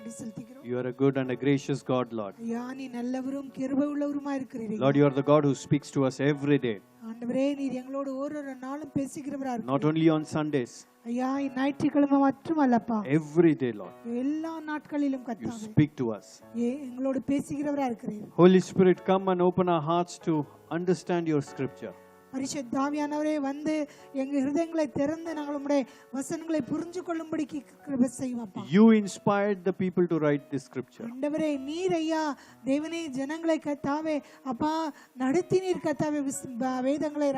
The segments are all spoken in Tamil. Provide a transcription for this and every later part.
நன்றி செலுத்துகிறோம். You are a good and a gracious God, Lord. ஐயா நீ நல்லவரும் கிருபை உள்ளவருமாய் இருக்கிறீர். Lord, you are the God who speaks to us every day. ஆண்டவரே நீர் எங்களோடு ஒவ்வொரு நாளும் பேசுகிறவராய் இருக்கிறீர். Not only on Sundays. ஐயா ஞாயிற்றுக்கிழமை மட்டுமல்லப்பா. Every day, Lord. எல்லா நாட்களிலும் கர்த்தாவே. You speak to us. எங்களோடு பேசுகிறவராய் இருக்கிறீர். Holy Spirit, come and open our hearts to understand your scripture. பரிசுத்த ஆவியானவரே வந்து எங்க இதயங்களை திறந்து நாங்கள் உம்முடைய வசனங்களை புரிந்து கொள்ளும்படிக்கு கிருபை செய்யும் அப்பா. You inspired the people to write this scripture. ஆண்டவரே நீர் ஐயா தேவனே ஜனங்களை கர்த்தாவே அப்பா நடத்தினீர் கர்த்தாவே வேதங்களை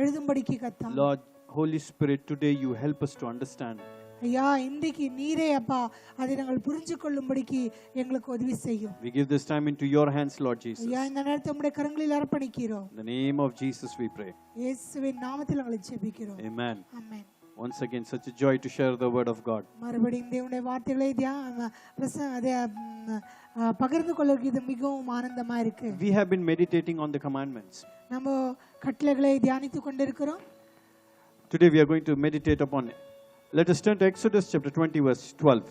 எழுதும்படிக்கு கர்த்தா. Lord, Holy Spirit, today you help us to understand. ஐயா இன்றைக்கு நீரே அப்பா அதை நாங்கள் புரிந்து கொள்ளும்படிக்கு எங்களுக்கு உதவி செய்யும். We give this time into your hands, Lord Jesus. ஐயா இந்த நேரத்தை உம்முடைய கரங்களில் அர்ப்பணிக்கிறோம். In the name of Jesus we pray. இயேசுவின் நாமத்தில் நாங்கள் ஜெபிக்கிறோம். Amen. Amen. Once again, such a joy to share the word of God. மறுபடியும் தேவனுடைய வார்த்தைகளை பகிர்ந்து கொள்வதற்கு இது மிகவும் ஆனந்தமா இருக்கு. We have been meditating on the commandments. நம்ம கட்டளைகளை தியானித்துக் கொண்டிருக்கிறோம். Today we are going to meditate upon it. Let us turn to Exodus chapter 20 verse 12.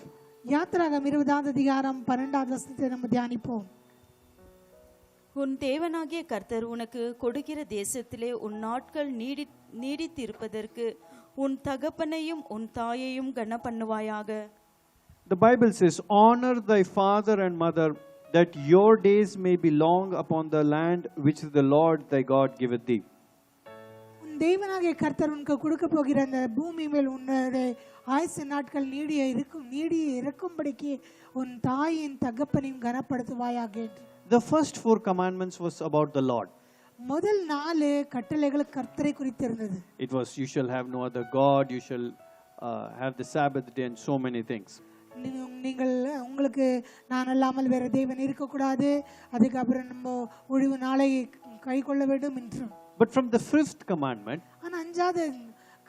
யாத்திராகமம் 20ஆம் அதிகாரம் 12ஆம் வசனத்தை நம்ம தியானிப்போம். உன் தேவனாகிய கர்த்தர் உனக்கு கொடுக்கிற தேசத்திலே உன் நாட்கள் நீடித்திருப்பதற்கு உன் தகப்பனையும் உன் தாயையும் கனப்பண்ணுவாயாக. The Bible says, honor thy father and mother, that your days may be long upon the land which the Lord thy God giveth thee. தேவனாகிய கர்த்தர் உனக்கு கொடுக்க போகிற அந்த பூமி மேல் உன்னுடைய ஆயுசு நாட்கள் நீடிய இருக்கும்படிக்கு உன் தாயின் தகப்பனையும் கனப்படுத்துவாயாக. The first 4 commandments was about the Lord. முதல் 4 கட்டளைகள் கர்த்தரை குறித்து இருந்தது. It was, you shall have no other God, you shall have the Sabbath day and so many things. நீங்கள் உங்களுக்கு நான் அல்லாமல் வேற தேவன் இருக்கக்கூடாது, அதுக்கப்புறம் நம்ம ஒழிவு நாளை கை கொள்ள வேண்டும் என்றும். But from the 5th commandment, ஆனா 5வது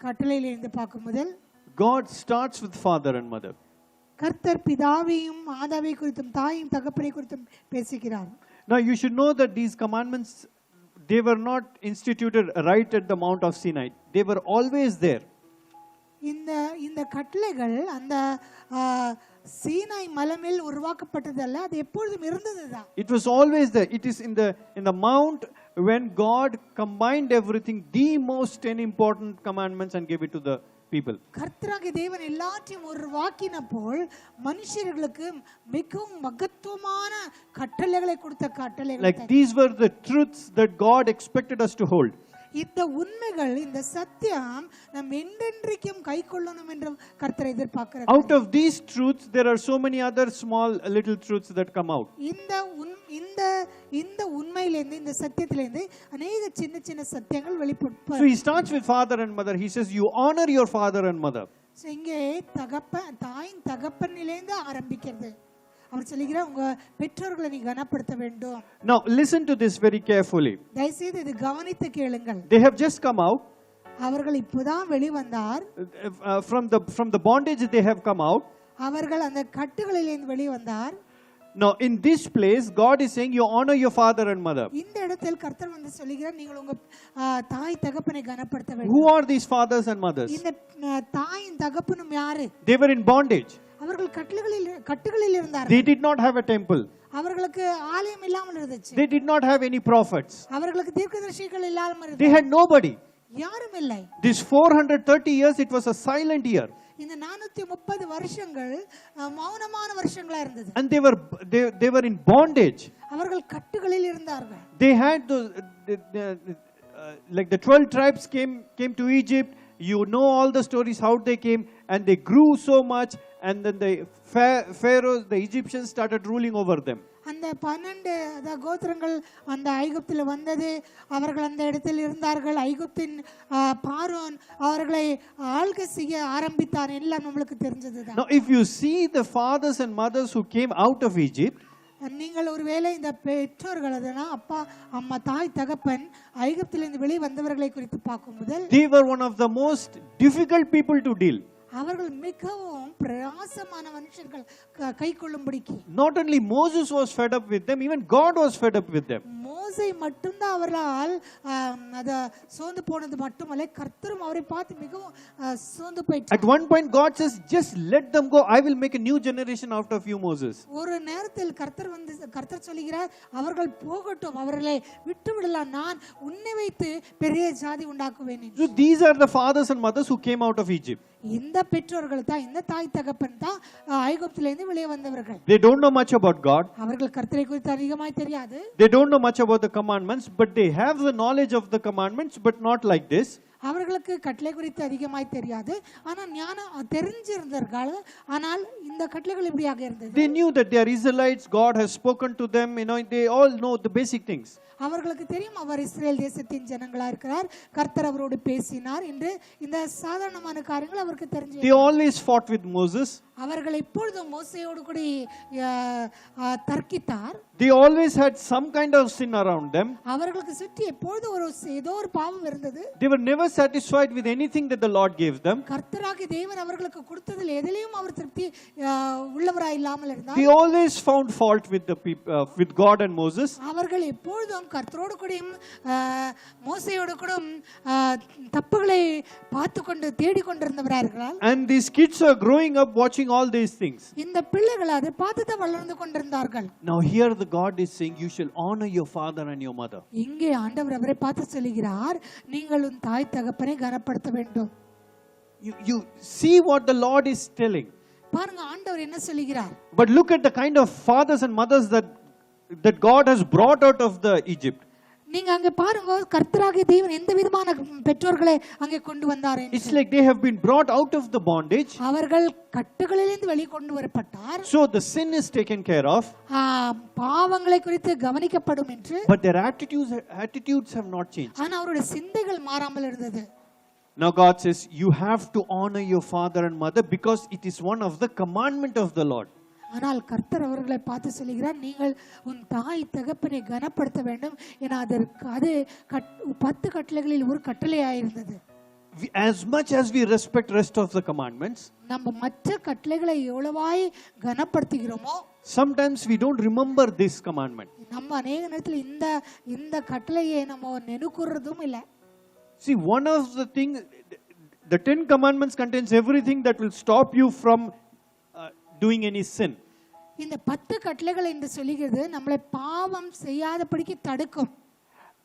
கட்டளையில இருந்து பார்க்கும் முதல் God starts with father and mother. கர்த்தர் பிதாவையும் மாதாவை குறித்தும் தாயும் தகப்பனை குறித்தும் பேசுகிறார். Now you should know that these commandments, they were not instituted right at the Mount of Sinai. They were always there. இந்த கட்டளைகள் அந்த சீனாய் மலையில் உருவாக்கப்பட்டதல்ல, அது எப்பொழுதும் இருந்ததுதான். It was always there. It is in the mount when God combined everything, the most important commandments, and gave it to the people. கர்த்தராகிய தேவன் எல்லாத்தையும் உருவாக்கினപ്പോൾ மனுஷர்களுக்கு மிகவும் மகத்துவமான கட்டளைகளை கொடுத்த கட்டளைகள். Like these were the truths that God expected us to hold. இந்த உண்மைகள் இந்த சத்தியம் நாம் என்றென்றைக்கும் கைக்கொள்ளணும் என்று கர்த்தர் எதிர்பார்க்கிறார். Out of these truths there are so many other small little truths that come out. இந்த உண்மையிலிருந்து இந்த சத்தியத்திலிருந்து अनेक சின்ன சின்ன சத்தியங்கள் வெளிப்படும். So he starts with father and mother. He says you honor your father and mother. இங்கே தாயின் தகப்பனிலிருந்து ஆரம்பிக்கிறது. அவர் சொல்கிறார் உங்க பெற்றோர்களை நீ கனப்படுத்த வேண்டும். Now listen to this very carefully. தயவுசெய்து இது கவனித்து கேளுங்கள். They have just come out. அவர்கள் இப்போதான் வெளிவந்தார். From the bondage they have come out. அவர்கள் அந்த கட்டுகளிலிருந்து வெளிவந்தார். Now in this place God is saying you honor your father and mother. இந்த இடத்தில் கர்த்தர் வந்து சொல்கிறார் நீங்கள் உங்க தாய் தகப்பனை கனப்படுத்த வேண்டும். Who are these fathers and mothers? இந்த தாயின் தகப்பனும் யாரு? They were in bondage. அவர்கள் கட்டுகளில் இருந்தார்கள். They did not have a temple. அவர்களுக்கு ஆலயம் இல்லாமல் இருந்துச்சு. They did not have any prophets. அவர்களுக்கு தீர்க்கதரிசிகள் இல்லாமல் இருந்தது. They had nobody. யாரும் இல்லை. This 430 years it was a silent year. இந்த 430 வருஷங்கள் மௌனமான வருஷங்களா இருந்தது. And they were in bondage. அவர்கள் கட்டுகளில் இருந்தார்கள். They had like the 12 tribes came to Egypt. You know all the stories how they came, and they grew so much, and then the pharaohs, the Egyptians started ruling over them. அந்த 12 கோத்திரங்கள் அந்த ஐகுப்தில் வந்தது. அவர்கள் அந்த இடத்தில் இருந்தார்கள். ஐகுப்தின் பார்வோன் அவர்களை ஆள்கை செய்ய ஆரம்பித்தார். எல்லாம் நம்மளுக்கு தெரிஞ்சதுதான். Now if you see the fathers and mothers who came out of Egypt, நீங்கள் ஒருவேளை இந்த பெற்றோர்கள் அதனா அப்பா அம்மா தாய் தகப்பன் ஐகுப்திலிருந்து வெளியே வந்தவர்களை குறித்து பார்க்கும் முதல் they were one of the most difficult people to deal. அவர்கள் மிகவும் பிரயாசமான மனுஷர்கள் கை கொள்ளும்படிக்கு. Not only Moses was fed up with them, even God was fed up with them. மோசே மட்டும்தான் அவர்களால் அத சோர்ந்து போனது மட்டுமல்ல, கர்த்தரும் அவரை பார்த்து மிகவும் சோர்ந்து போயிட்டார். At one point God says, just let them go, I will make a new generation out of you, Moses. ஒரு நேரத்தில் கர்த்தர் சொல்கிறார், அவர்கள் போகட்டும், அவர்களை விட்டு விடலாம், நான் உன்னை வைத்து பெரிய ஜாதி உண்டாக்குவேன். So these are the fathers and mothers who came out of Egypt. இந்த பெற்றோர்கள் தான், இந்த தாய் தகப்பன் தான் ஐகுப்திலிருந்து வெளியே வந்தவர்கள். They don't know much about God. அவர்கள் கர்த்தரை குறித்து அதிகமாய் தெரியாது. They don't know much about the commandments, but they have the knowledge of the commandments, but not like this. அவர்களுக்கு கட்டளை குறித்து அதிகமாய் தெரியாது, ஆனால் ஞானம் தெரிஞ்சிருந்தார்கள். ஆனால் இந்த கட்டளைகள் இப்படியாக இருந்தது. They knew that they are Israelites, God has spoken to them, they all know the basic things. அவர்களுக்கு தெரியும் அவர் இஸ்ரேல் தேசத்தின் ஜனங்களா இருக்கிறார், கர்த்தர் அவரோடு பேசினார் என்று இந்த சாதாரணமான காரியங்கள் அவருக்கு தெரிஞ்சு. They always fought with Moses. அவர்கள் எப்பொழுதும் மோசேயோடு கூட தர்க்கித்தார். They always had some kind of sin around them. அவர்களுக்கு சுற்றி எப்பொழுதும் ஏதோ ஒரு பாவம் இருந்தது. They were never satisfied with anything that the Lord gave them. கர்த்தராகிய தேவன் அவர்களுக்கு கொடுத்ததில் எதிலையும் அவர் திருப்தி உள்ளவராய் இல்லாமல் இருந்தார். They always found fault with the people, with God and Moses. அவர்கள் எப்பொழுதும் கர்த்தரோடு கூடயும் மோசேயோடு கூடயும் தப்புகளை பார்த்து கொண்டு தேடிக் கொண்டிருந்தவர்கள். And these kids are growing up watching all these things. இந்த பிள்ளைகள் அதை பார்த்து தான் வளர்ந்து கொண்டிருந்தார்கள். Now here the God is saying, you shall honor your father and your mother. இங்கே ஆண்டவர் அவரை பார்த்து சொல்கிறார், நீங்கள் உன் தாய் தகப்பனை கனப்படுத்த வேண்டும். You see what the Lord is telling. பாருங்க ஆண்டவர் என்ன சொல்கிறார். But look at the kind of fathers and mothers that God has brought out of the Egypt. நீங்க அங்க பாருங்க, கர்த்தராகிய தேவன் எந்த விதமான பெற்றோர்களை அங்கே கொண்டு வந்தார். It's like they have been brought out of the bondage. அவர்கள் கட்டுகளிலிருந்து வெளியே கொண்டு வரப்பட்டார். So the sin is taken care of. பாவங்களை குறித்து கவனிக்கப்படும் என்று. But their attitudes have not changed. ஆனா அவருடைய சிந்தைகள் மாறாமல் இருந்தது. Now God says, you have to honor your father and mother because it is one of the commandment of the Lord. ஆனால் கர்த்தர் அவர்களை பார்த்து சொல்கிறார், நீங்கள் உன் தாய் தகப்பனை கனப்படுத்த வேண்டும் என அது 10 கட்டளைகளில் ஒரு கட்டளையாயிருந்தது. As much as we respect rest of the commandments, நம்ம மற்ற கட்டளைகளை எவ்வளவாய் கனப்படுத்துகிறோமோ, sometimes we don't remember this commandment. நம்ம அநேக நேரத்தில் இந்த கட்டளையை நம்ம நினைக்கிறதும் இல்லை. See, one of the things, the 10 commandments contains everything that will stop you from doing any sin. இந்த 10 கட்டளைகள் என்று சொல்கிறது நம்மளை பாவம் செய்யாதபடிக்கு தடுக்கும்.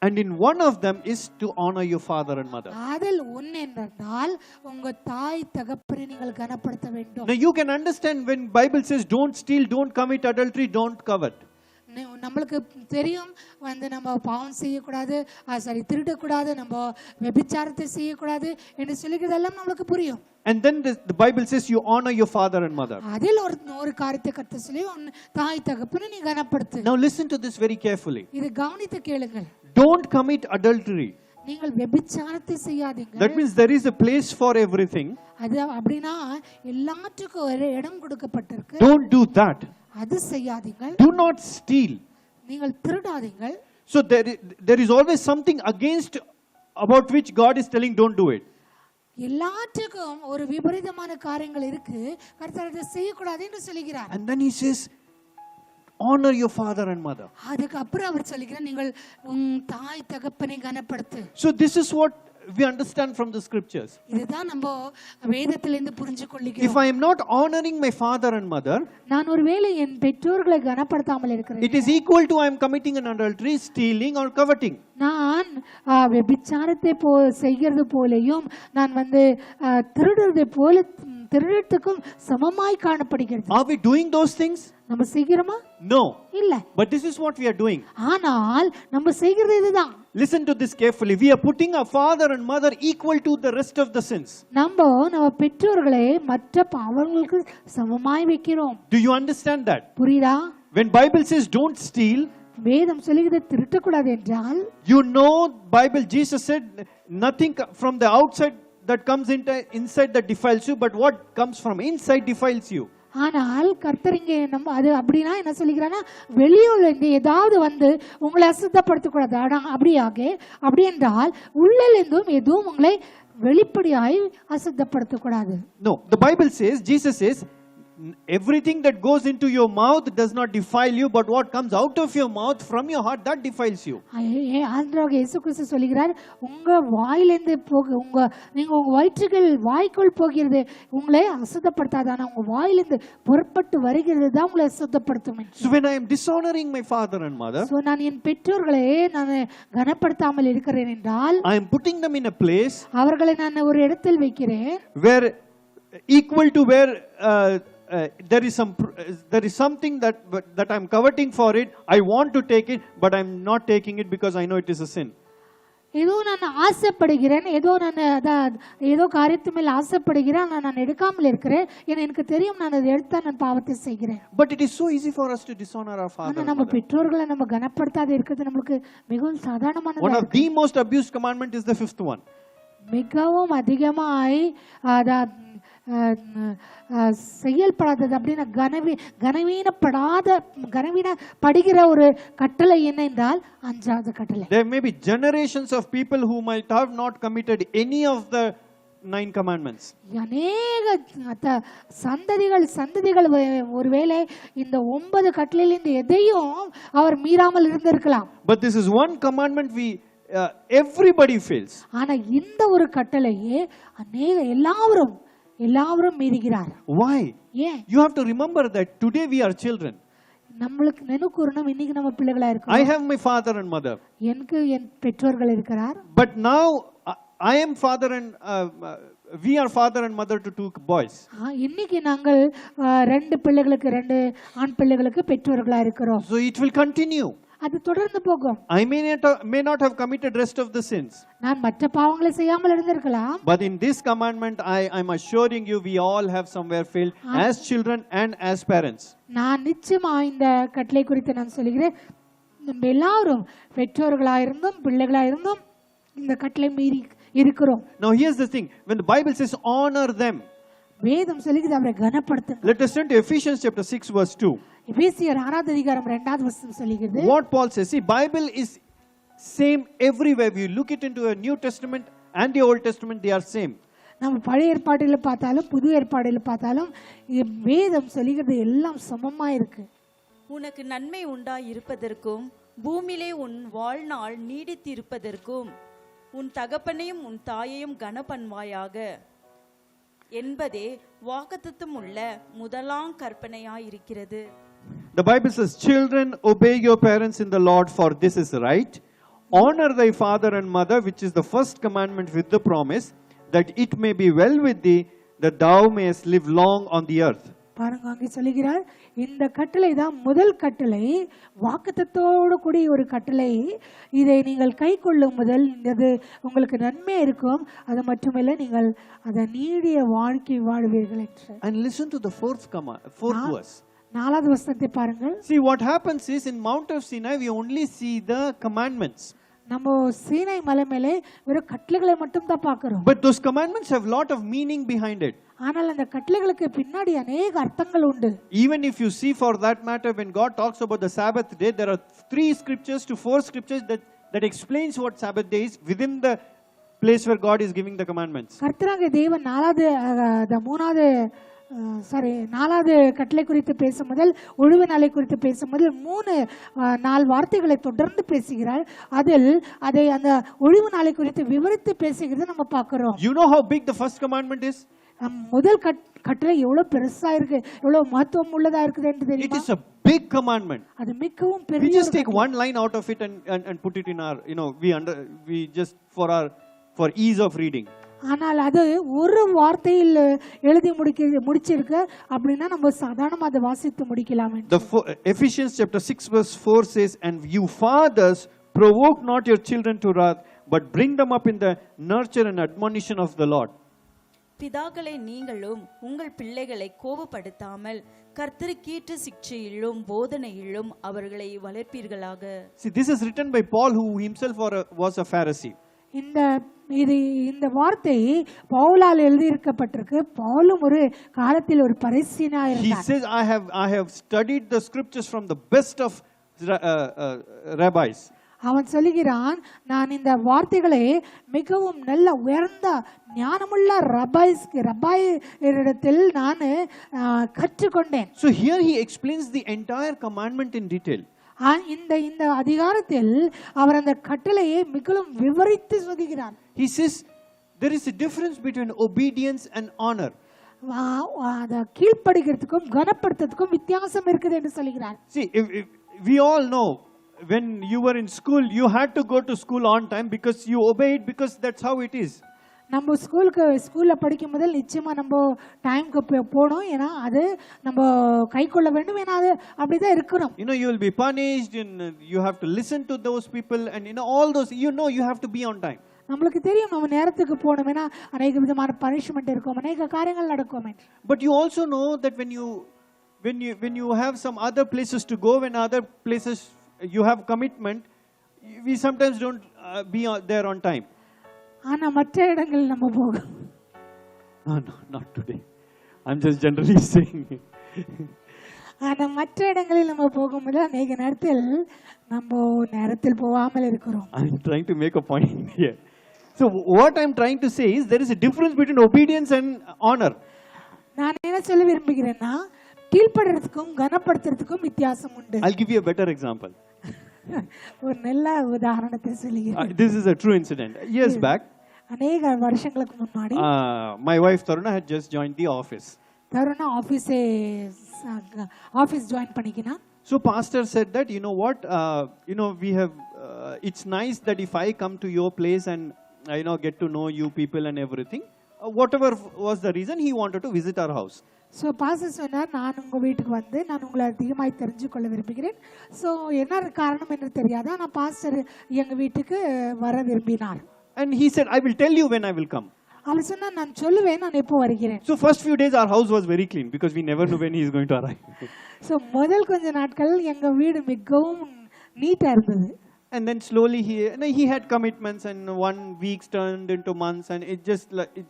And in one of them is to honor your father and mother. அதில் ஒன்று என்றால் உங்க தாய் தகப்பனை நீங்கள் கனப்படுத்த வேண்டும். Now you can understand when Bible says don't steal, don't commit adultery, don't covet. நம்மளுக்கு தெரியும் நம்ம பாவம் செய்யக்கூடாது, திருடக்கூடாது, நம்ம விபச்சாரத்தை செய்யக்கூடாது என்று சொல்லிக்கிறதெல்லாம் நம்மளுக்கு புரியும். And then the Bible says you honor your father and mother. அதில் ஒரு காரியத்தை கர்த்தர் சொல்லி தாய் தகப்பனை நீ கனப்படுத்து. Now listen to this very carefully. இது கவனித்து கேளுங்கள். Don't commit adultery. நீங்கள் விபச்சாரத்தை செய்யாதீங்க. That means there is a place for everything. அது அப்படினா எல்லாத்துக்கும் ஒரு இடம் கொடுக்கப்பட்டிருக்கு. Don't do that. அது செய்யாதீங்க. Do not steal. நீங்கள் திருடாதீங்க. So there is always something against about which God is telling don't do it. எல்லாத்துக்கும் ஒரு விபரீதமான காரியங்கள் இருக்கு, கர்த்தர் அதை செய்யக்கூடாது என்று சொல்கிறார். And then he says honor your father and mother. அதுக்கு அப்புறம் அவர் சொல்கிறார், நீங்கள் உன் தாய் தகப்பனை கனப்படுத்து. So this is what we understand from the scriptures. இதுதான் நம்ம வேதத்திலிருந்து புரிஞ்சுக்கொள்கிறோம். If I am not honoring my father and mother, நான் ஒருவேளை என் பெற்றோர்களை கனப்படுத்தாமல் இருக்கிறேன், it is equal to I am committing an adultery, stealing or coveting. நான் விபச்சாரத்தை செய்கிறது போலையும் நான் திருடுறதை போல திருடத்துக்கும் சமமாய் காணப்படுகிறது. Are we doing those things? நம்ம செய்கிறோமா? No. இல்ல. But this is what we are doing. ஆனால் நம்ம செய்கிறது இதுதான். Listen to this carefully. We are putting our father and mother equal to the rest of the sins. நம்ம பெற்றோர்களை மற்ற பாவங்களுக்கு சமமாய் வைக்கிறோம். Do you understand that? புரியுதா? When Bible says don't steal, வேதம் சொல்லுகிறது திருடக்கூடாது என்றால், you know Bible Jesus said nothing from the outside that comes inside that defiles you, but what comes from inside defiles you. ஆனால் கர்த்தர் இங்கே நம்ம அது அப்படினா என்ன சொல்லிக்கிறானா, வெளியுள்ள இருந்து ஏதாவது உங்களை அசுத்தப்படுத்தக்கூடாது. அப்படி என்றால் உள்ளிலிருந்தும் எதுவும் உங்களை வெளிப்படையாய் அசுத்தப்படுத்தக்கூடாது. No, the Bible says, Jesus says, everything that goes into your mouth does not defile you, but what comes out of your mouth from your heart, that defiles you. ஆண்டவராக இயேசு கிறிஸ்து சொல்கிறார், உங்க வாயிலிருந்து நீங்க உங்க வயிற்றுகள் வாய்க்குள் போகிறது உங்களை அசுத்தப்படுத்தாது, ஆனா உங்க வாயிலிருந்து புறப்பட்டு வருகிறது தான் உங்களை அசுத்தப்படுத்தும். So when I am dishonoring my father and mother, நான் என் பெற்றோர்களை நான் கனப்படுத்தாமல் இருக்கிறேன் என்றால், I am putting them in a place அவர்களை நான் ஒரு இடத்தில் வைக்கிறேன் where equal to where there is something that I'm coveting for it. I want to take it, but I'm not taking it because I know it is a sin. ஏதோ நான் ஆசைப்படுகிறேன், ஏதோ காரியத்து மேல் ஆசைப்படுகிறேன், நான் எடுக்காமல் இருக்கிறேன், எனக்கு தெரியும் நான் அதை எடுத்தா நான் பாவத்தை செய்கிறேன். But it is so easy for us to dishonor our father. நம்ம பெற்றோர்களை நம்ம கனப்படுத்தாத இருக்கிறது நமக்கு மிகவும் சாதாரணமானது. One of the most abused commandment is the fifth one. மிகவும் அதிகமாய் செயல்படாதது அப்படின்னா கனவீனப்படுகிற ஒரு கட்டளை என்ன என்றால் அஞ்சாவது கட்டளை. There may be generations of people who might have not committed any of the 9 commandments. அநேக சந்ததிகள் ஒருவேளை இந்த 9 கட்டளையிலிருந்து எதையும் அவர் மீறாமல் இருந்திருக்கலாம். But this is one commandment everybody fails. ஆனா இந்த ஒரு கட்டளையே எல்லாரும் மீறுகிறார். Why? ஏன்? You have to remember that today we are children. நம்மளுக்கு நினைக்கணும் இன்னைக்கு நம்ம பிள்ளைகளா இருக்கோம். I have my father and mother. எனக்கு என் பெற்றோர்கள் இருக்கிறார். But now I am father and we are father and mother to 2 boys. இன்னைக்கு நாங்கள் 2 பிள்ளைகளுக்கு 2 ஆண் பிள்ளைகளுக்கு பெற்றோர்களா இருக்கிறோம். So it will continue. அது தொடர்ந்து போகும். I may not have committed rest of the sins. நான் மற்ற பாவங்களை செய்யாமல் இருந்திருக்கலாம். But in this commandment I'm assuring you we all have somewhere failed as children and as parents. நான் நிச்சயமா இந்த கட்டளை குறித்து நான் சொல்கிறேன், நம்ம எல்லாரும் பெற்றோர்களாயிருந்தும் பிள்ளைகளாயிருந்தும் இந்த கட்டளை மீறி இருக்கிறோம். Now here's the thing, when the Bible says honor them, வேதம் சொல்லுகிறது அவரை கனப்படுத்துங்க. let us turn to Ephesians chapter 6 verse 2. எபேசியர் 6வது அதிகாரம் 2வது வசனம் சொல்லுகிறது. What Paul says, see, Bible is same everywhere. We look it into a New Testament and the Old Testament, they are same. நம்ம பழைய ஏற்பாட்டில பார்த்தாலும் புது ஏற்பாட்டில பார்த்தாலும் வேதம் சொல்லுகிறது எல்லாம் சமமா இருக்கு. உனக்கு நன்மை உண்டாய் இருப்பதற்கும் பூமியிலே உன் வாழ்நாள் நீடித்திருப்பதற்கும் உன் தகப்பனையும் உன் தாயையும் கனப்பண்வாயாக என்பதே வாக்குத்தத்தம் உள்ள முதலாம் கற்பனையாயிருக்கிறது. The Bible says, children, obey your parents in the Lord, for this is right. Honor thy father and mother, which is the first commandment with the promise, that it may be well with thee, that thou mayest live long on the earth. பாருங்க, அங்கே சொல்லுகிறார், இந்த கட்டளை தான் முதல் கட்டளை, வாக்குத்தத்தத்தோடு கூடிய ஒரு கட்டளை. இதை நீங்கள் கை கொள்ளும் முதல் இது உங்களுக்கு நன்மை இருக்கும், அது மட்டுமல்ல நீங்கள் அதை நீடிய வாழ்க்கை வாழ்வீர்கள் என்று. And listen to the fourth verse. 4வது வசனத்தை பாருங்கள். See, what happens is in Mount of Sinai we only see the commandments. நம்ம சீனை மலை மேலே வெறும் கட்டளைகளை மட்டும் தான் பார்க்கிறோம். But those commandments have lot of meaning behind it. ஆனால் அந்த கட்டளைகளுக்கு பின்னாடி अनेक அர்த்தங்கள் உண்டு. Even if you see, for that matter, when God talks about the Sabbath day, there are 3 scriptures to 4 scriptures that explains what Sabbath day is within the place where God is giving the commandments. கர்த்தராகிய தேவன் 4வது கட்டளை குறித்து பேசும் முதல் ஒழுங்கு நாளை குறித்து பேசும் முதல் 4 வார்த்தைகளை தொடர்ந்து பேசுகிறார். அதில் அதை அந்த ஒழுங்கு நாளை குறித்து விவரித்து பேசுகிறது நம்ம பார்க்கிறோம். You know how big the first commandment is? முதல் கட்டளை எவ்வளவு பெருசா இருக்கு, எவ்வளவு மகத்துவம் உள்ளதா இருக்குது என்று தெரியுமா? It is a big commandment. அது மிகவும் பெரிய. We just take one line out of it and put it in our, we just for ease of reading. ஆனால் அது ஒரு வார்த்தையில் எழுதி முடிச்சிருக்கு அப்படின்னா நம்ம சாதாரணமா அதை வாசித்து முடிக்கலாம். Ephesians chapter 6 verse 4 says, and you fathers provoke not your children to wrath, but bring them up in the nurture and admonition of the Lord. பிதாக்களை நீங்களும் உங்கள் பிள்ளைகளை கோபப்படுத்தாமல் கர்த்தருக்கேற்ற சிக்ஷையிலும் போதனையிலும் அவர்களை வளர்ப்பீர்களாக. See, this is written by Paul, who himself was a Pharisee. இந்த வார்த்தை பவுலால் எழுதியிருக்கப்பட்டிருக்கு. பவுலும் ஒரு காலத்தில் ஒரு பரிசீனா இருந்தார். He says, I have studied the scriptures from the best of rabbis. அவன் சொல்லுகிறான், நான் இந்த வார்த்தைகளை மிகவும் நல்ல உயர்ந்த ஞானமுள்ள ரபாயிடத்தில் நான் கற்றுக்கொண்டேன். So here he explains the entire commandment in detail. இந்த இந்த அதிகாரத்தில் அவர் அந்த கட்டளையை மிகவும் விவரித்து சொல்கிறார். He says there is a difference between obedience and honor. அத கீழ்ப்படுகிறதுக்கும் கனப்படுத்துறதுக்கும் வித்தியாசம் இருக்குது என்று சொல்கிறார். See, if we all know when you were in school, you had to go to school on time because you obeyed, because that's how it is. நம்ம ஸ்கூல்ல படிக்கும் முதல் நிச்சயமா நம்ம டைம்க்கு போகணும். ஏன்னா அது நம்ம கை கொள்ள வேண்டும். ஏன்னா அது அப்படிதான் இருக்கணும். You know, you will be punished and you have to listen to those people, and all those, you have to be on time. நம்மளுக்கு தெரியும் நம்ம நேரத்துக்கு போகணும். ஏன்னா அநேக விதமான பனிஷ்மெண்ட் இருக்கும், அநேக காரியங்கள் நடக்கும். But you also know that when you have some other places to go, when other places you have commitment, we sometimes don't be there on time. ஆனா மற்ற இடங்கள் நம்ம போகும். No, not today. I'm just generally saying. ஆனா மற்ற இடங்களில் நம்ம போகும்போது அநேக நேரத்தில் நம்ம நேரத்தில் போகாமல் இருக்கிறோம். I'm trying to make a point here. So what I'm trying to say is there is a difference between obedience and honor. நான் என்ன சொல்ல விரும்புகிறேன்னா, கீழ்ப்படுறதுக்கும் கனப்படுத்துறதுக்கும் வித்தியாசம் உண்டு. I'll give you a better example. ஒரு நல்ல உதாரணத்தை சொல்லுகிறேன். This is a true incident. Years back, அநேக வருஷங்களுக்கு முன்னாடி my wife Taruna had just joined the office. Taruna office join பண்ணிக்கினா. So pastor said that, you know what, we have, it's nice that if I come to your place and get to know you people and everything, whatever was the reason, he wanted to visit our house. So pastor சொன்னார், நான் உங்கள் வீட்டுக்கு வந்து நான் உங்களை அதிகமாக தெரிஞ்சு கொள்ள விரும்புகிறேன். ஸோ என்ன காரணம் என்று தெரியாது, ஆனால் பாஸ்டர் எங்கள் வீட்டுக்கு வர விரும்பினார். And he said, I will tell you when I will come. அவர் சொன்னார், நான் சொல்லுவேன் நான் எப்போ வருகிறேன். So first few days our house was very clean because we never knew when he is going to arrive. So முதல் கொஞ்ச நாட்கள் எங்கள் வீடு மிகவும் நீட்டாக இருந்தது. And then slowly he had commitments, and 1 week turned into months, and it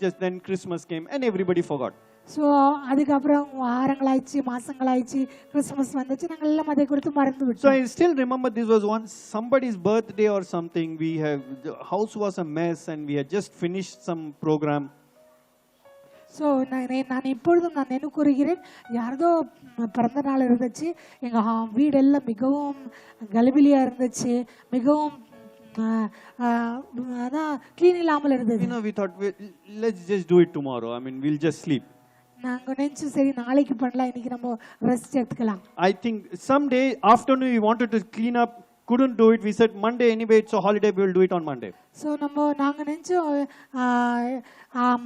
just then Christmas came and everybody forgot. So அதுக்கப்புறம் வாரங்களாயிடுச்சு, மாசங்களாயிடுச்சு, கிறிஸ்மஸ் வந்துச்சு, நாங்கள் எல்லாம் அதை குறித்து மறந்து விட்டோம். So I still remember this was once somebody's birthday or something. The house was a mess and we had just finished some program. So நான் இப்பொழுதும் நான் நினைவு கூறுகிறேன், யாரதோ பிறந்த நாள் இருந்துச்சு, எங்கள் வீடெல்லாம் மிகவும் கலிபிலியாக இருந்துச்சு, மிகவும் அதான் க்ளீன் இல்லாமல் இருந்தது. We thought, let's just do it tomorrow. I mean, we'll just sleep. நாங்கள் நினச்சி சரி நாளைக்கு பண்ணலாம், இன்னைக்கு நம்ம ரெஸ்ட் எடுத்துக்கலாம். I think someday afternoon we wanted to clean up, couldn't do it. We said Monday anyway, it's a holiday, we will do it on Monday. So நாங்கள் நினச்சோம்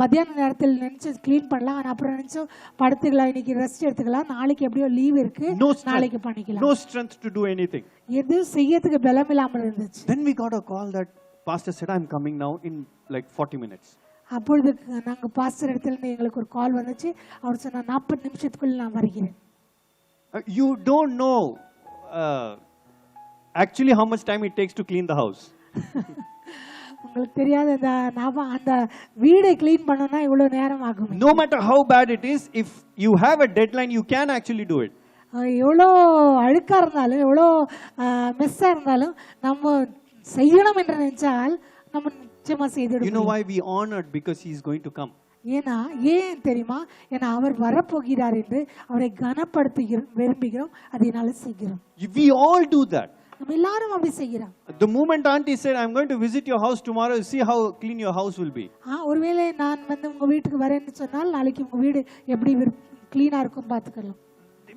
மத்தியான நேரத்தில் நினச்சி க்ளீன் பண்ணலாம், ஆனால் அப்புறம் நினச்சோம் படுத்துக்கலாம், இன்னைக்கு ரெஸ்ட் எடுத்துக்கலாம், நாளைக்கு எப்படியோ லீவ் இருக்கு, நாளைக்கு பண்ணிக்கலாம். No strength to do anything. எதுவும் செய்யறதுக்கு பலம் இல்லாமல் இருந்துச்சு. Then we got a call that pastor said, I'm coming now in like 40 minutes. அப்பொழுது நாங்கள் பாஸ்டர் இடத்துல எங்களுக்கு ஒரு கால் வந்துச்சு. அவர் சொன்னார், 40 நிமிஷத்துக்குள்ள நான் வருகிறேன். You don't know actually how much time it takes to clean the house. உங்களுக்கு தெரியாத அந்த வீடை க்ளீன் பண்ணனும்னா இவ்வளவு நேரம் ஆகும். No matter how bad it is, if you have a deadline, you can actually do it. எவ்வளோ அழுக்கா இருந்தாலும் எவ்வளோ மெஸ்ஸா இருந்தாலும் நம்ம செய்யணும் என்று நினைச்சால் நம்ம நிச்சயமா செய்துடுவோம். You know why we honored? Because he is going to come. ஏன் தெரியுமா? ஏன்னா அவர் வரப்போகிறார் என்று அவரை கனப்படுத்த விரும்புகிறோம், அதனால செய்கிறோம். We all do that. நம்ம எல்லாரும் அப்படி செய்கிறோம். The moment auntie said, I'm going to visit your house tomorrow, see how clean your house will be. ஒருவேளை நான் வந்து உங்க வீட்டுக்கு வரேன்னு சொன்னால் நாளைக்கு உங்க வீடு எப்படி கிளீனா இருக்கும் பார்த்துக்கலாம்.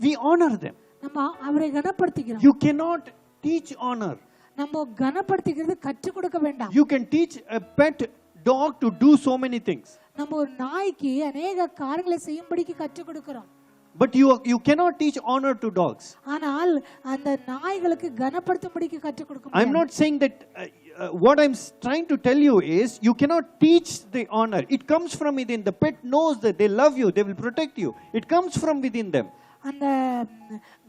We honor them. நம்ம அவரை கனப்படுத்துகிறோம். You cannot teach honor. நம்ம கனப்படுத்துகிறது கற்றுக் கொடுக்க வேண்டாம். You can teach a pet dog to do so many things. நம்ம ஒரு நாய்க்கு अनेक காரியங்களை செய்யும்படிக்கு கற்றுக் கொடுக்கிறோம். But you cannot teach honor to dogs. ஆனால் அந்த நாய்களுக்கு கனப்படுத்தும்படிக்கு கற்றுக் கொடுக்க முடியாது. I'm not saying that what I'm trying to tell you is you cannot teach the honor. It comes from within. The pet knows that they love you, they will protect you. It comes from within them. அந்த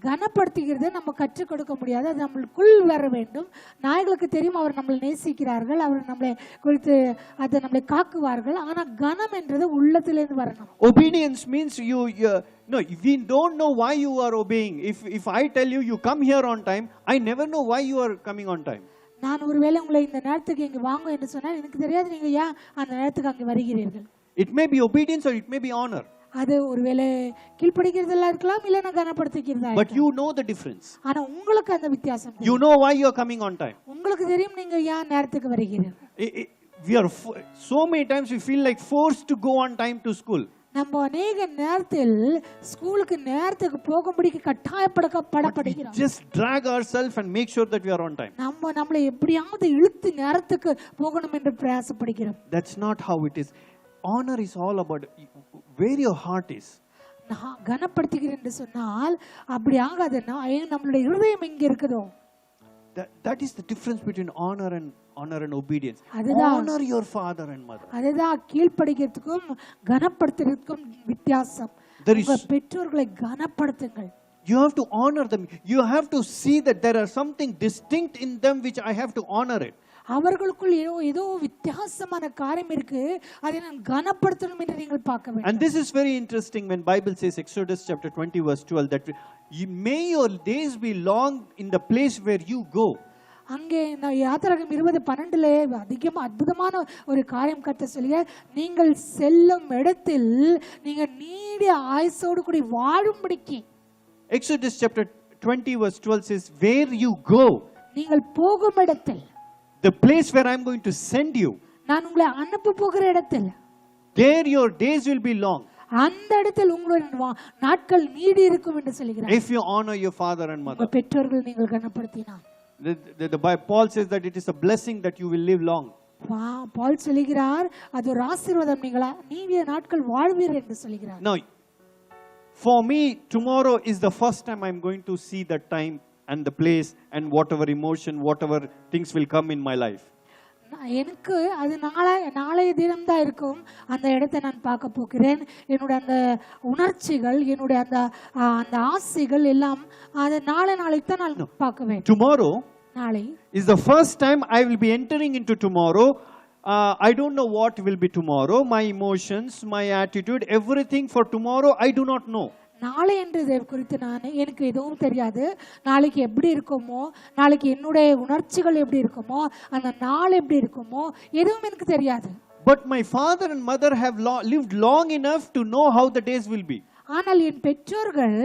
கனப்படுத்துகிறதை நம்ம கற்றுக் கொடுக்க முடியாது, அது நம்மளுக்குள் வர வேண்டும். நாய்களுக்கு தெரியும் அவர் நம்மளை நேசிக்கிறார்கள், அவர் நம்மளை குறித்து அதை நம்மளை காக்குவார்கள். ஆனா கனம் என்றது உள்ளத்திலிருந்து வரணும். Obedience means no, we don't know why you are obeying. If I tell you come here on time, I never know why you are coming on time. நான் ஒருவேளை உங்களை இந்த நேரத்துக்கு இங்க வாங்க என்று சொன்னால் எனக்கு தெரியாது நீங்க ஏன் அந்த நேரத்துக்கு அங்கே வருகிறீர்கள். It may be obedience or it may be honor. அது ஒருவேளை கீழ்ப்படிக்கிறதெல்லாம் இருக்கலாம், இல்லைன்னா கனப்படுத்திக்கிறதா. But you know the difference. ஆனா உங்களுக்கு அந்த வித்தியாசம் தெரியும். You know why you are coming on time. உங்களுக்கு தெரியும் நீங்க ஏன் நேரத்துக்கு வருகிறீர்கள். We are so many times we feel like forced to go on time to school. நம்ம அநேக நேரத்தில் ஸ்கூலுக்கு நேரத்துக்கு போகும்படிக்கு கட்டாயப்படுகிறோம். Just drag ourselves and make sure that we are on time. நம்மளை எப்படியாவது இழுத்து நேரத்துக்கு போகணும் என்று பிரயாசப்படுகிறோம். That's not how it is. Honor is all about where your heart is. நான் கனப்படுத்துகிறேன் என்று சொன்னால் அப்படி ஆகாதுன்னா நம்மளுடைய இருதயம் எங்க இருக்குதோ. That is the difference between honor and obedience. Honor your father and mother. அதுதான் கீழ்ப்படிக்கிறதுக்கும் கனப்படுத்துறதுக்கும் வித்தியாசம். உங்க பெற்றோர்களை கனப்படுத்துங்கள். You have to honor them. You have to see that there are something distinct in them which I have to honor it. அவர்களுக்குள் ஏதோ வித்தியாசமான காரியம் இருக்கு, அதை நான் கனப்படுத்தணும் என்று நீங்கள் பார்க்க வேண்டும். And this is very interesting when Bible says Exodus chapter 20 verse 12 that may your days be long in the place where you go. அங்கே யாத்திராகமம் 20:12 அதிகமா அற்புதமான ஒரு காரியம் கர்த்தர் சொல்லுங்க, நீங்கள் செல்லும் இடத்தில் நீங்க நீடிய ஆயுசோடு கூடி வாழும்படிக்கு. Exodus chapter 20 verse 12 says where you go. நீங்கள் போகும் இடத்தில், the place where I am going to send you, நான் உங்களை அனுப்ப போகிற இடத்தில், there your days will be long. அந்த இடத்தில் உங்களுடைய நாட்கள் நீடி இருக்கும் என்று சொல்கிறார். If you honor your father and mother. உங்கள் பெற்றோர்கள் நீங்கள் கனப்படுத்தினார். Paul says that it is a blessing that you will live long. பால் சொல்கிறார் அது ஒரு ஆசீர்வாதம், நீங்களா நீடிய நாட்கள் வாழ்வீர் என்று சொல்கிறார். Now for me tomorrow is the first time I am going to see that time and the place and whatever emotion, whatever things will come in my life. எனக்கு அது நாளைய தினம் தான் இருக்கும். அந்த இடத்தை நான் பார்க்க போகிறேன். என்னோட அந்த உணர்ச்சிகள், என்னோட அந்த ஆசைகள் எல்லாம் அது நாளைக்கு தான் நான் பார்க்குவேன். Tomorrow நாளை is the first time I will be entering into tomorrow. I don't know what will be tomorrow. My emotions, my attitude, everything for tomorrow I do not know. நாளை என்றதை குறித்து எனக்கு எதுவும் தெரியாது. நாளைக்கு எப்படி இருக்குமோ, நாளைக்கு என்னுடைய உணர்ச்சிகள் எப்படி இருக்குமோ, அந்த நாள் எப்படி இருக்குமோ எதுவும் எனக்கு தெரியாது. But my father and mother have lived long enough to know how the days will be. ஆனால் என் பெற்றோர்கள்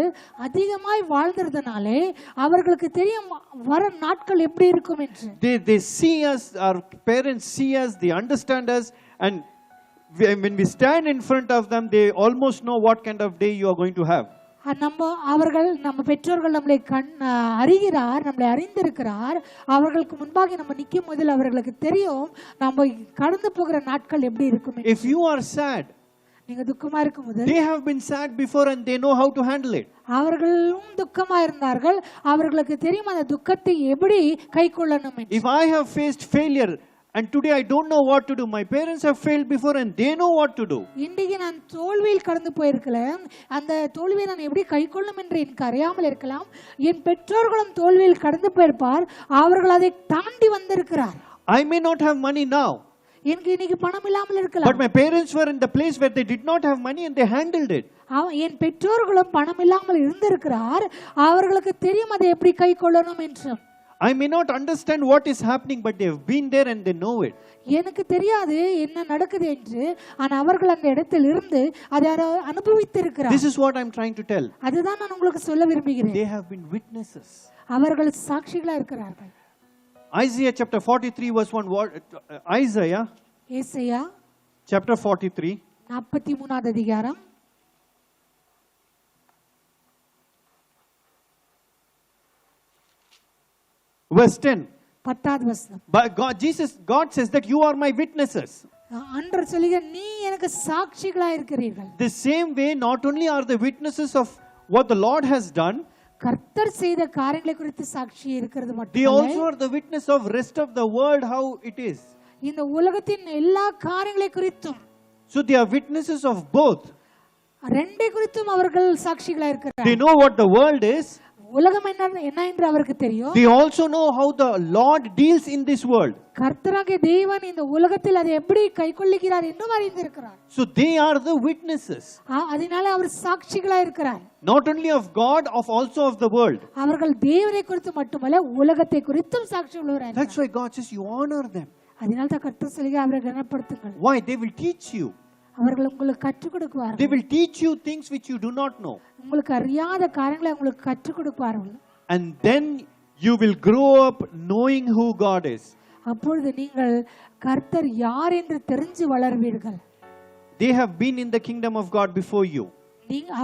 அதிகமாய் வாழ்ந்ததனாலே அவர்களுக்கு தெரியும் வர நாட்கள் எப்படி இருக்கும் என்று. They see us, our parents see us, they understand us, and when we stand in front of them, they almost know what kind of day you are going to have. நம்ம பெற்றோர்கள் நம்மளை அறிகிறார், நம்மளை அறிந்திருக்கிறார். அவர்களுக்கு முன்பாக நம்ம நிற்கும் போதில் அவர்களுக்கு தெரியும் நம்ம கடந்து போகிற நாட்கள் எப்படி இருக்கும். If you are sad, நீங்க துக்கமா இருக்கும்போது they have been sad before and they know how to handle it. அவர்களும் துக்கமா இருந்தார்கள், அவர்களுக்கு தெரியும் அந்த துக்கத்தை எப்படி கைக்கொள்ளணும் என்று. If I have faced failure and today I don't know what to do, my parents have failed before and they know what to do. இன்றைக்கு நான் தோல்வியில் கடந்து போயிருக்கலாம், அந்த தோல்வியை நான் எப்படி கைக்கொள்ளும் என்று எனக்கு அறியாமல் இருக்கலாம். என் பெற்றோர்களும் தோல்வியில் கடந்து போயிருப்பார், அவர்கள் அதை தாண்டி வந்திருக்கிறார். I may not have money now, எனக்கு இன்னைக்கு பணம் இல்லாமல் இருக்கலாம். but my parents were in the place where they did not have money and they handled it. என் பெற்றோர்களும் பணம் இல்லாமல் இருந்திருக்கிறார், அவர்களுக்கு தெரியும் அதை எப்படி கைக்கொள்ளணும் என்று. I may not understand what is happening, but they have been there and they know it. எனக்கு தெரியாது என்ன நடக்குது என்று, ஆனால் அவர்கள் அந்த இடத்தில் இருந்து அதை அனுபவித்திருக்கிறார். This is what I am trying to tell. அதுதான் நான் உங்களுக்கு சொல்ல விரும்புகிறேன். They have been witnesses. அவர்கள் சாட்சிகளா இருக்கிறார்கள். Isaiah chapter 43 verse 1. Isaiah ஏசாயா chapter 43 43வது அதிகாரம் verse 10. 10வது வசனம். But God says that you are my witnesses. ஆண்டவர் சொல்கிறார், நீ எனக்கு சாட்சிகளா இருக்கிறீர்கள். The same way, not only are the witnesses of what the Lord has done, கர்த்தர் செய்த காரியங்களை குறித்து சாட்சி இருக்கிறது they மட்டுமல்ல, also are the witness of rest of the world, how it is. இந்த உலகத்தின் எல்லா காரியங்களை குறித்தும். So they are witnesses of both. ரெண்டே குறித்தும் அவர்கள் சாட்சிகளா இருக்கிறார்கள். They know what the world is. உலகம் என்ன என்று அவருக்கு தெரியும். They also know how the Lord deals in this world. கர்த்தராகிய தேவன் இந்த உலகத்தில் அதை எப்படி கைக்கொள்ளுகிறார் என்றும் அறிந்திருக்கிறார். So they are the witnesses. அதனால அவர் சாட்சிகளா இருக்கிறார். Not only of God, also of the world. அவர்கள் தேவனை குறித்து மட்டுமல்ல உலகத்தை குறித்தும் சாட்சி உள்ளவராய். That's why God says you honor them. அதனால தான் கர்த்தர் சொல்கிறார் அவரை கனப்படுத்துங்கள். Why? They will teach you. அவர்கள் உங்களுக்கு கற்றுக் கொடுப்பார்கள். They will teach you things which you do not know. உங்களுக்கு அறியாத காரியங்களை உங்களுக்கு கற்றுக் கொடுப்பார்கள். And then you will grow up knowing who God is. அப்பொழுது நீங்கள் கர்த்தர் யார் என்று தெரிஞ்சு வளர்வீர்கள். They have been in the kingdom of God before you.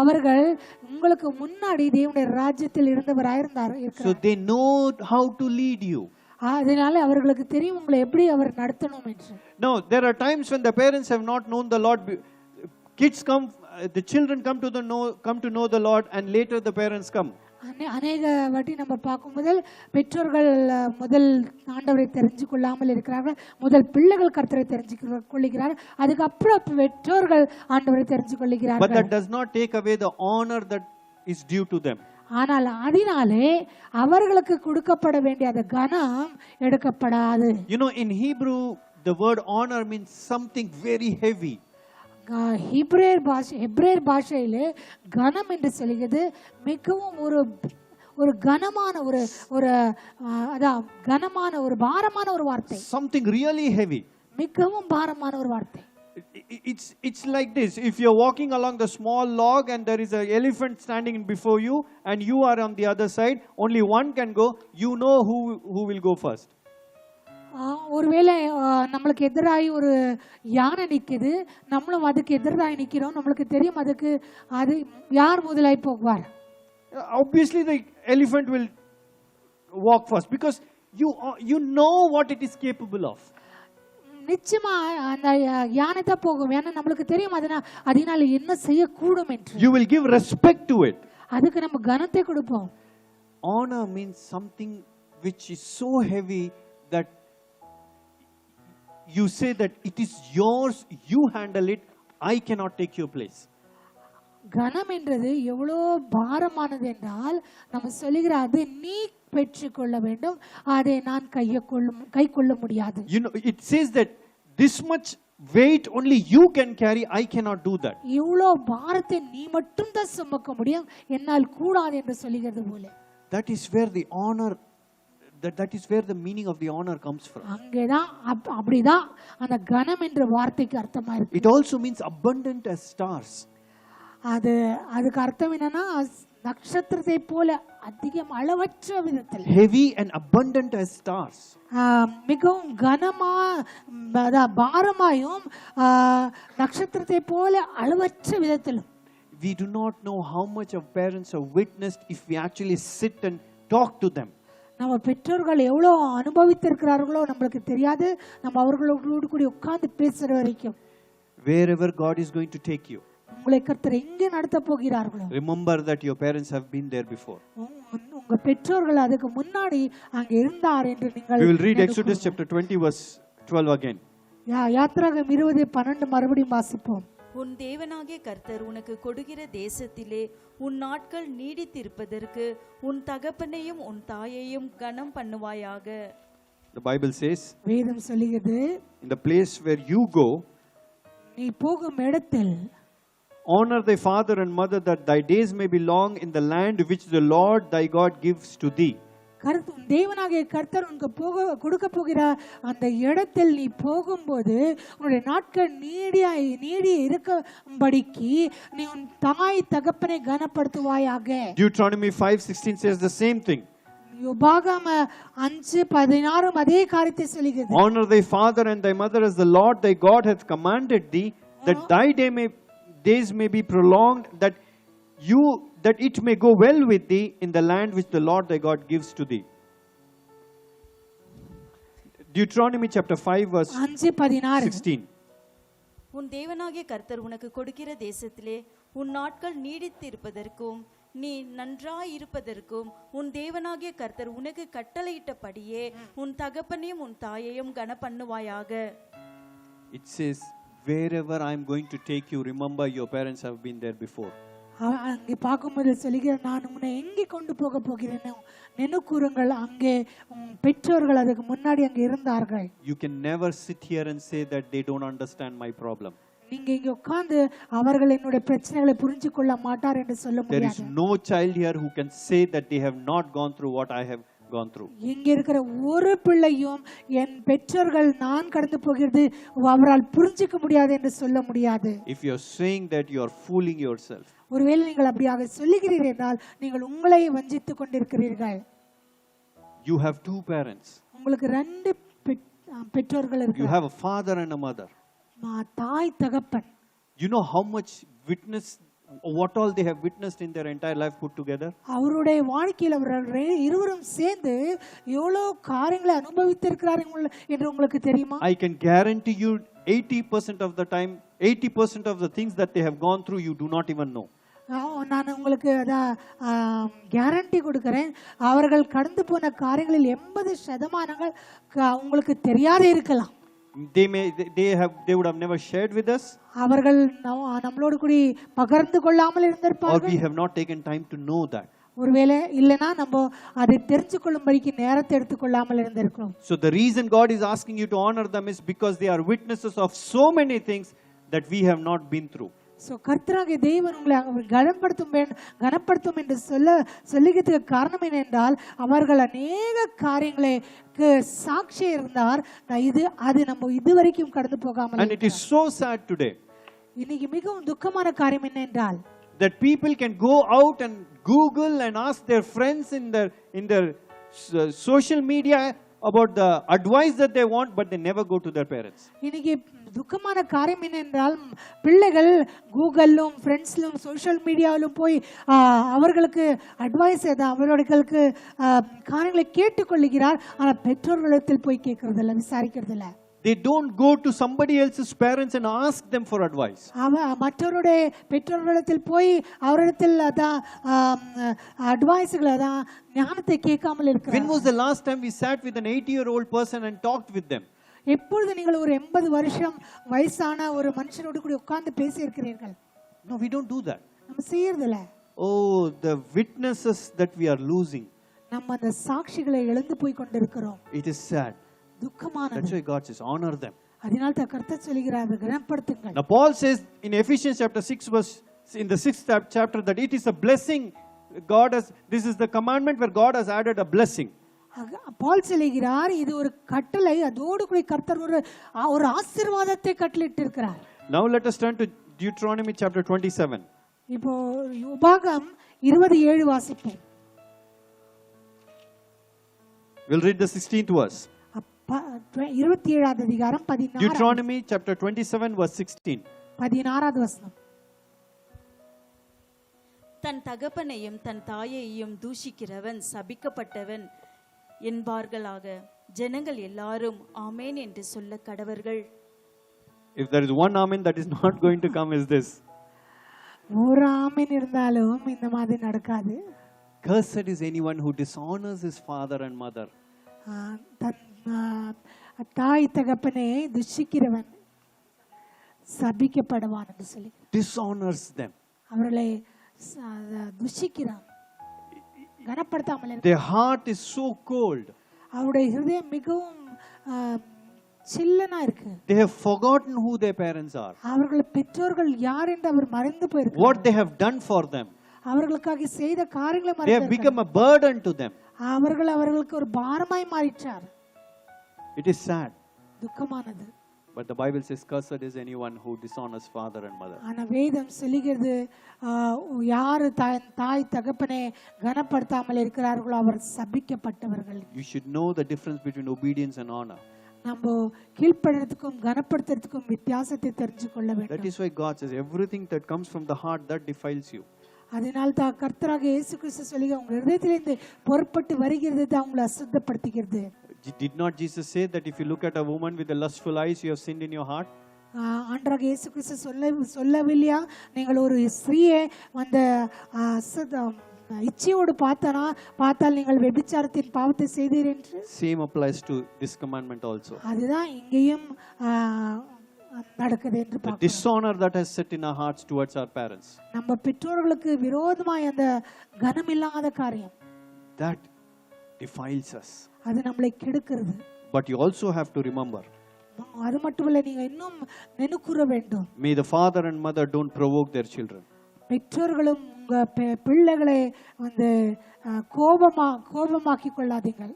அவர்கள் உங்களுக்கு முன்னாடி தேவனுடைய ராஜ்யத்தில் இருந்தவராய் இருந்தார். So they know how to lead you. அதனால அவர்களுக்கு தெரியும் உங்களை எப்படி அவர் நடத்தணும் என்று. No, there are times when the parents have not known the Lord. Kids come, the children come to know the Lord, and later the parents come. அநேக வாட்டி நம்ம பார்க்கும் பெற்றோர்கள் முதல் ஆண்டவரை தெரிஞ்சு கொள்ளாமல் இருக்கிறார்கள். முதல் பிள்ளைகள் கர்த்தரை தெரிஞ்சு கொள்ளுகிறார்கள். அதுக்கப்புறம் பெற்றோர்கள் ஆண்டவரை தெரிஞ்சு கொள்ளுகிறார்கள். But that does not take away the honor that is due to them. ஆனால் அதனாலே அவர்களுக்கு கொடுக்கப்பட வேண்டிய அந்த கனம் எடுக்கப்படாது. You know, in Hebrew the word honor means something very heavy. ஹெப்ரேயர் பாஷையிலே கனம் என்று சொல்கிறது மிகவும் ஒரு கனமான ஒரு அதான் கனமான ஒரு பாரமான ஒரு வார்த்தை. Something really heavy. மிகவும் பாரமான ஒரு வார்த்தை. It's like this. If you're walking along the small log and there is an elephant standing before you and you are on the other side, only one can go. You know who will go first. ஒருவேளை நம்மளுக்கு எதிராகி ஒரு யானை நிக்குது, நம்மளும் அதுக்கு எதிராக நிக்கிறோம். நம்மளுக்கு தெரியும் அது யார் முதலாய் போவார். Obviously the elephant will walk first because you know what it is capable of. நிச்சயமா அந்த யானை தான் போகும். ஏன்னா நம்மளுக்கு தெரியும் அதனால என்ன செய்யக்கூடும் என்று. You will give respect to it. அதுக்கு நம்ம கனத்தை கொடுப்போம். Honor means something which is so heavy that you say that it is yours, you handle it, I cannot take your place. கனம் என்றது எவ்வளோ பாரமானது என்றால் நம்ம சொல்லுகிற அது நீ பெற்றுக்கொள்ள வேண்டும், அதை நான் கை கொள்ள முடியாது. You know, it says that this much weight only you can carry, I cannot do that. இவ்வளோ பாரத்தை நீ மட்டும் தான் சுமக்க முடியும், என்னால் கூடாது என்று சொல்லுகிறது போல. That is where the honor, that is where the meaning of the honor comes from. அங்கேதான் அப்படிதான் அந்த கனம் என்ற வார்த்தைக்கு அர்த்தமா இருக்கு. It also means abundant as stars. அதுக்கு அர்த்தம் என்னன்னா நட்சத்திரத்தை போல அதிகம் அளவற்ற விதத்தில். Heavy and abundant as stars. மிகவும் கனமா பாரமாயும் நட்சத்திரத்தை போல அளவற்ற விதத்திலும். We do not know how much our parents have witnessed if we actually sit and talk to them. நம்ம பெற்றோர்கள் எவ்வளோ அனுபவித்திருக்கிறார்களோ நம்மளுக்கு தெரியாது. நம்ம அவர்களோடு கூட உட்கார்ந்து பேசுற வரைக்கும். Wherever God is going to take you, உங்களை கர்த்தர் எங்கே நடத்த போகிறார்களோ, remember that your parents have been there before. உங்க பெற்றோர்கள் அதுக்கு முன்னாடி அங்க இருந்தார் என்று நீங்கள். We will read Exodus chapter 20 verse 12 again. யாத்திராகமம் 20:12 மறுபடியும் வாசிப்போம். உன் தேவனாகிய கர்த்தர் உனக்கு கொடுக்கிற தேசத்திலே உன் நாட்கள் நீடித்திருப்பதற்கு உன் தகப்பனையும் உன் தாயையும் கனம் பண்ணுவாயாக. The Bible says, வேதம் சொல்லுகிறது, in the place where you go, நீ போகும் இடத்தில் honor thy father and mother, that thy days may be long in the land which the Lord thy God gives to thee. தேவனாகிய கர்த்தர் உனக்கு கொடுக்க போகிற அந்த இடத்தில் நீ போகும்போது உன்னுடைய நாட்கள் நீடி இருக்கும்படிக்கு நீ உன் தாய் தகப்பனை கனப்படுத்துவாயாக. Deuteronomy 5:16 says the same thing. உபாகமம் 5:16 அதே காரியத்தை சொல்லுகிறது. Honor thy father and thy mother as the Lord thy God hath commanded thee, that thy days may be prolonged, that it may go well with thee in the land which the Lord thy God gives to thee. Deuteronomy chapter 5 verse 16. உன் தேவனாகிய கர்த்தர் உனக்கு கொடுக்கிற தேசத்திலே உன் நாட்கள் நீடித்திருப்பதற்கும் நீ நன்றாயிருப்பதற்கும் உன் தேவனாகிய கர்த்தர் உனக்கு கட்டளையிட்டபடியே உன் தகப்பனையும் உன் தாயையும் கனப்பண்ணுவாயாக. It says, wherever I am going to take you, remember your parents have been there before. அங்கே பார்க்கும்போது சொல்லுகிறேன், நான் உன்னை எங்கே கொண்டு போக போகிறேனோ நினைக்கூறுங்கள். அங்கே பெற்றோர்கள் அதுக்கு முன்னாடி அங்கே இருந்தார்கள். You can never sit here and say that they don't understand my problem. நீங்க இங்க உட்கார்ந்து அவர்கள் என்னுடைய பிரச்சனைகளை புரிஞ்சு கொள்ள மாட்டார் என்று சொல்ல There is முடியாது. no child here who can say that they have not gone through what I have gone through. இங்க இருக்கிற ஒரு பிள்ளையும் என் பெற்றோர்கள் நான் கடந்து போகிறது அவரால் புரிஞ்சிக்க முடியாது என்று சொல்ல முடியாது. If you are saying that, you are fooling yourself. ஒருவேளை நீங்கள் அப்படியாக சொல்லுகிறீர்கள் என்றால் நீங்கள் உங்களை வஞ்சித்துக் கொண்டிருக்கிறீர்கள். You have two parents. உங்களுக்கு ரெண்டு பெற்றோர்கள் You இருக்கிறார்கள். have a father and a mother. தாய் தகப்பன். You know how much witness, what all they have witnessed in their entire life put together? அவருடைய வாழ்க்கையில் அவர்கள் இருவரும் சேர்ந்து எவ்வளவு காரியங்களை அனுபவித்திருக்கிறார்கள் என்று உங்களுக்கு தெரியுமா? I can guarantee you 80% of the time, 80% of the things that they have gone through, you do not even know. நான் உங்களுக்கு கேரண்டி கொடுக்கிறேன், அவர்கள் கடந்து போன காரியங்களில் 80% உங்களுக்கு தெரியாதே இருக்கலாம். They would have never shared with us, அவர்கள் நம்மளோடு கூட பகிர்ந்து கொள்ளாமல் or இருந்திருப்பார்கள். we have not taken time to know that. ஒருவேளை இல்லனா நம்ம அதை தெரிந்து கொள்ளும்படிக்கு நேரத்தை எடுத்துக்கொள்ளாமல் இருந்திருக்கிறோம். So the reason God is asking you to honor them is because they are witnesses of so many things that we have not been through. So கர்த்தராகிய தேவன் உங்களை கனப்படுத்தும் என்று சொல்லுகிறதுக்கு காரணம் என்னென்றால் அவர்கள் அநேக காரியங்களுக்கு சாட்சி இருந்தார். அது நம்ம இதுவரைக்கும் கடந்து போகாமல். And it is so sad today இன்னைக்கு மிகவும் துக்கமான காரியம் என்னென்றால் that people can go out and Google and ask their friends in their social media about the advice that they want, but they never go to their parents. இன்னைக்கு துக்கமான காரியம் என்னென்றால் பிள்ளைகள் கூகுளிலும் ஃப்ரெண்ட்ஸ்லும் சோஷியல் மீடியாவிலும் போய் அவர்களுக்கு அட்வைஸ் அவர்களுக்கு காரியங்களை கேட்டுக்கொள்ளுகிறார். ஆனால் பெற்றோர்களிடத்தில் போய் கேட்கறதில்ல, விசாரிக்கிறதில்ல. They don't go to somebody else's parents and ask them for advice. மற்றவருடைய பெற்றோர்களிடத்தில் போய் அவரிடத்தில் அட்வைஸ்களை ஞானத்தை கேட்காமல் இருக்கிறார். When was the last time we sat with an 80-year-old person and talked with them? எப்பொழுது நீங்கள் ஒரு 80 வருஷம் வயசான ஒரு மனுஷனோடு கூட உட்கார்ந்து பேசி இருக்கிறீர்கள்? No, we don't do that. நம்ம செய்யறதில்ல. Oh, the witnesses that we are losing. நம்ம அந்த சாட்சிகளை இழந்து போய் கொண்டிருக்கிறோம். It is sad. துக்கமானது. That's why God says honor them. அதனால தான் கர்த்தர் சொல்கிறார், கனப்படுத்துங்கள். Now Paul says in Ephesians chapter 6 verse in the 6th chapter that it is a blessing. This is the commandment where God has added a blessing. பால் சொல்கிறார், இது ஒரு கட்டளை, அதோடு கூட கர்த்தர் ஒரு ஆசீர்வாதத்தை கட்டளையிட்டு இருக்கிறார். Now let us turn to Deuteronomy chapter 27. இப்போ உபாகம் 27 வாசிப்போம். We'll read the 16th verse. 27வது அதிகாரம் 16. Deuteronomy chapter 27 verse 16. 16வது வசனம். தன் தகப்பனையும் தன் தாயையும் தூஷிக்கிறவன் சபிக்கப்பட்டவன் என்பார்களாக. ஜனங்கள் எல்லாரும் ஆமென் என்று சொல்ல கடவர்கள். If there is one amen that is not going to come is this. ஒரு ஆமென் இருந்தாலும் இந்த மாதிரி நடக்காது. Cursed is anyone who dishonors his father and mother. தாய் தகப்பனை துஷிக்கிறவன் சபிக்கப்படுவான் என்று சொல்லி Dishonors them. அவர்களை துஷிக்கிறான், கனப்படுத்தாமல். Their heart is so cold. அவருடைய ஹிருதயம் மிகவும் சில்லனா இருக்கு. They have forgotten who their parents are. அவர்கள் பெற்றோர்கள் யார் என்று அவர் மறந்து போயிருக்கிறார். What they have done for them. அவர்களுக்காக செய்த காரியங்களை They have become a burden to them. அவர்களுக்கு ஒரு பாரமாய் மாறிட்டார். It is sad. துக்கமானது. But the Bible says cursed is anyone who dishonors father and mother. ஆனா வேதம் சொல்லுகிறது, யாரு தாய் தகப்பனை கனப்படுத்தாமல் இருக்கிறார்களோ அவர் சபிக்கப்பட்டவர்கள். You should know the difference between obedience and honor. நம்ம கீழ்ப்படிறதுக்கும் கனப்படுத்துறதுக்கும் வித்தியாசத்தை தெரிஞ்சு கொள்ள வேண்டும். That is why God says everything that comes from the heart that defiles you. அதனால் தான் கர்த்தராக இயேசு கிறிஸ்து சொல்லுங்க, உங்க இதயத்திலிருந்து புறப்பட்டு வருகிறது தான் உங்களை அசுத்தப்படுத்துகிறது. Did not Jesus say that if you look at a woman with the lustful eyes, you have sinned in your heart? ஆண்டவராக இயேசு கிறிஸ்து சொல்லவில்லையா, நீங்கள் ஒரு ஸ்திரீயை அந்த இச்சையோடு பார்த்தால் நீங்கள் விபச்சாரத்தின் பாவத்தை செய்தீர் என்று. Same applies to this commandment also. அதுதான் இங்கேயும் நடக்குது என்று The பார்க்கிறோம். dishonor that has set in our hearts towards our parents, நம்ம பெற்றோர்களுக்கு விரோதமாய் அந்த கனமில்லாத காரியம் that defiles us. அது நம்மளை கெடுக்கிறது. But you also have to remember, அது மட்டுமல்ல, நீங்க இன்னும் நினைக்கூற வேண்டும், may the father and mother don't provoke their children. பெற்றோர்களும் உங்க பிள்ளைகளை வந்து கோபமாக்கி கொள்ளாதீங்கள்.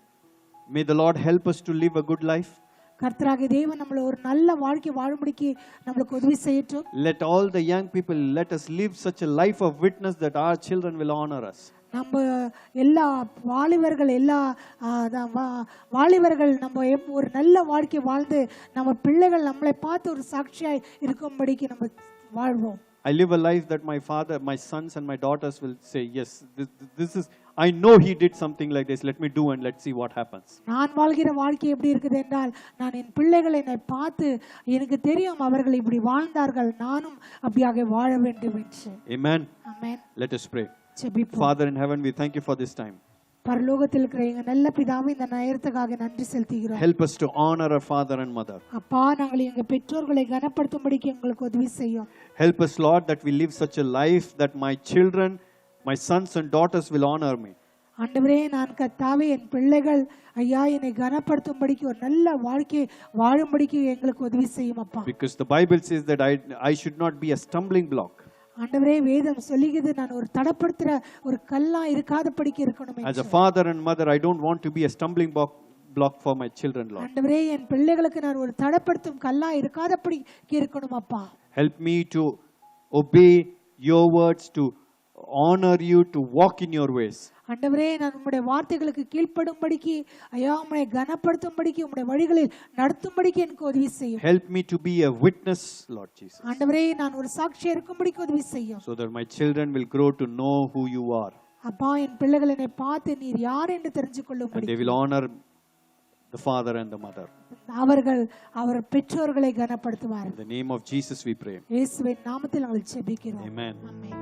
May the Lord help us to live a good life. கர்த்தராகிய தேவன் நம்மள ஒரு நல்ல வாழ்க்கை வாழும்படிக்கு நம்மளுக்கு உதவி செய்யட்டும். Let all the young people, let us live such a life of witness that our children will honor us. நம்ம எல்லா வாலிபர்கள் நம்ம ஒரு நல்ல வாழ்க்கை வாழ்ந்து நம்ம பிள்ளைகள் நம்மளை பார்த்து ஒரு சாட்சியாய் இருக்கும்படிக்கு நம்ம வாழ்வோம். I live a life that my sons and my daughters will say, yes, this is, I know he did something like this, let me do and let's see what happens. நான் வாழ்கிற வாழ்க்கை எப்படி இருக்குது என்றால், நான் என் பிள்ளைகளை பார்த்து எனக்கு தெரியும் அவர்கள் இப்படி வாழ்ந்தார்கள், நானும் அப்படியாக வாழ வேண்டும் என்று. Amen. Amen. Let us pray. ஜெபிப்போம். Father in heaven, we thank you for this time. பரலோகத்தில் இருக்கிற எங்க நல்ல பிதாவே, இந்த நேரத்துக்காக நன்றி செலுத்துகிறோம். Help us to honor our father and mother. அப்பா, நாங்கள் எங்க பெற்றோர்களை கனப்படுத்தும்படிக்கு எங்களுக்கு உதவி செய்யும். Help us, Lord, that we live such a life that my children, my sons and daughters will honor me. ஆண்டவரே, நான் கர்த்தாவே என் பிள்ளைகள் ஐயா என்னை கனப்படுத்தும்படிக்கு ஒரு நல்ல வாழ்க்கை வாழும்படிக்கு எங்களுக்கு உதவி செய்யும் அப்பா. Because the Bible says that I should not be a stumbling block. ஆண்டவரே, வேதம் சொல்லுகிறது நான் ஒரு தடப்படுத்துற ஒரு கல்லா இருக்காதபடிக்கு இருக்கணும். As a father and mother, I don't want to be a stumbling block for my children, Lord. ஆண்டவரே, என் பிள்ளைகளுக்கு நான் ஒரு தடப்படுத்தும் கல்லா இருக்காதபடிக்கு இருக்கணும் அப்பா. Help me to obey your words, to honor you, to walk in your ways. ஆண்டவரே, நான் உம்முடைய வார்த்தைகளுக்கு கீழ்ப்படும்படிக்கு ஐயா உம்மை கனப்படுத்தும்படிக்கு உம்முடைய வழிகளில் நடத்தும்படிக்கு எனக்கு உதவி செய்யும். Help me to be a witness, Lord Jesus, ஆண்டவரே, நான் ஒரு சாட்சியா இருக்கும்படிக்கு உதவி செய்யும். so that my children will grow to know who you are. அப்பா, என் பிள்ளைகள் என்னை பார்த்து நீர் யார் என்று தெரிஞ்சு And கொள்ளும்படி they will honor the father and the mother. அவர் பெற்றோர்களை கனப்படுத்துவார். In the name of Jesus we pray. இயேசுவின் நாமத்தில் நாங்கள் ஜெபிக்கிறோம். Amen. ஆமென்.